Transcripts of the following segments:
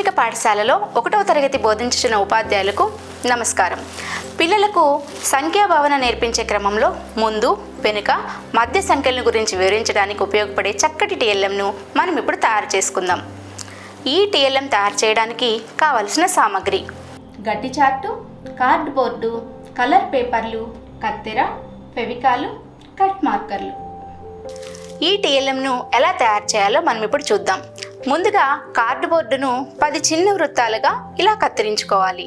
ప్రాథమిక పాఠశాలలో 1వ తరగతి బోధించుచున్న ఉపాధ్యాయులకు నమస్కారం. పిల్లలకు సంఖ్యాభావన నేర్పించే క్రమంలో ముందు, వెనుక, మధ్య సంఖ్యలను గురించి వివరించడానికి ఉపయోగపడే చక్కటి టీఎల్ఎంను మనం ఇప్పుడు తయారు చేసుకుందాం. ఈ టీఎల్ఎం తయారు చేయడానికి కావలసిన సామాగ్రి: గట్టి చార్టు, కార్డ్ బోర్డు, కలర్ పేపర్లు, కత్తెర, ఫెవికాలు, కట్ మార్కర్లు. ఈ టీఎల్ఎంను ఎలా తయారు చేయాలో మనం ఇప్పుడు చూద్దాం. ముందుగా కార్డు బోర్డును 10 చిన్న వృత్తాలుగా ఇలా కత్తిరించుకోవాలి.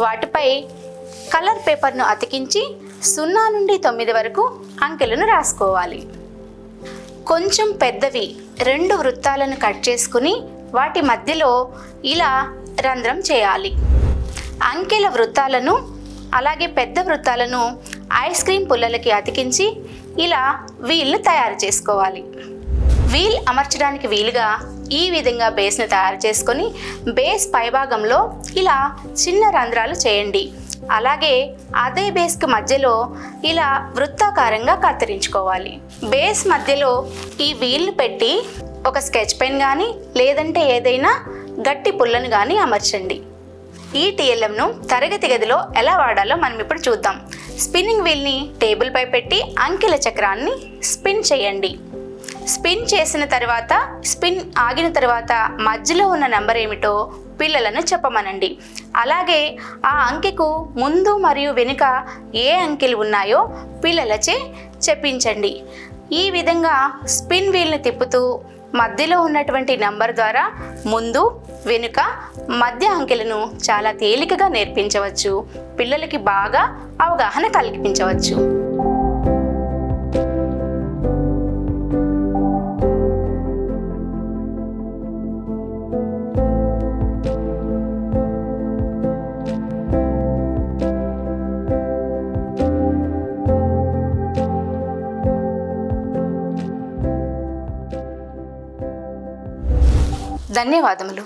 వాటిపై కలర్ పేపర్ను అతికించి 0 నుండి 9 వరకు అంకెలను రాసుకోవాలి. కొంచెం పెద్దవి 2 వృత్తాలను కట్ చేసుకుని వాటి మధ్యలో ఇలా రంధ్రం చేయాలి. అంకెల వృత్తాలను అలాగే పెద్ద వృత్తాలను ఐస్ క్రీమ్ పుల్లలకి అతికించి ఇలా వీల్ను తయారు చేసుకోవాలి. వీల్ అమర్చడానికి వీలుగా ఈ విధంగా బేస్ను తయారు చేసుకొని బేస్ పైభాగంలో ఇలా చిన్న రంధ్రాలు చేయండి. అలాగే అదే బేస్కి మధ్యలో ఇలా వృత్తాకారంగా కత్తిరించుకోవాలి. బేస్ మధ్యలో ఈ వీల్ను పెట్టి ఒక స్కెచ్ పెన్ కానీ లేదంటే ఏదైనా గట్టి పుల్లను కానీ అమర్చండి. ఈ టీఎల్ఎంను తరగతి గదిలో ఎలా వాడాలో మనం ఇప్పుడు చూద్దాం. స్పిన్నింగ్ వీల్ని టేబుల్ పై పెట్టి అంకెల చక్రాన్ని స్పిన్ చేయండి. స్పిన్ చేసిన తర్వాత, స్పిన్ ఆగిన తర్వాత మధ్యలో ఉన్న నెంబర్ ఏమిటో పిల్లలను చెప్పమనండి. అలాగే ఆ అంకెకు ముందు మరియు వెనుక ఏ అంకెలు ఉన్నాయో పిల్లలచే చెప్పించండి. ఈ విధంగా స్పిన్ వీల్ని తిప్పుతూ మధ్యలో ఉన్నటువంటి నంబర్ ద్వారా ముందు, వెనుక, మధ్య అంకెలను చాలా తేలికగా నేర్పించవచ్చు. పిల్లలకి బాగా అవగాహన కల్పించవచ్చు. ధన్యవాదములు.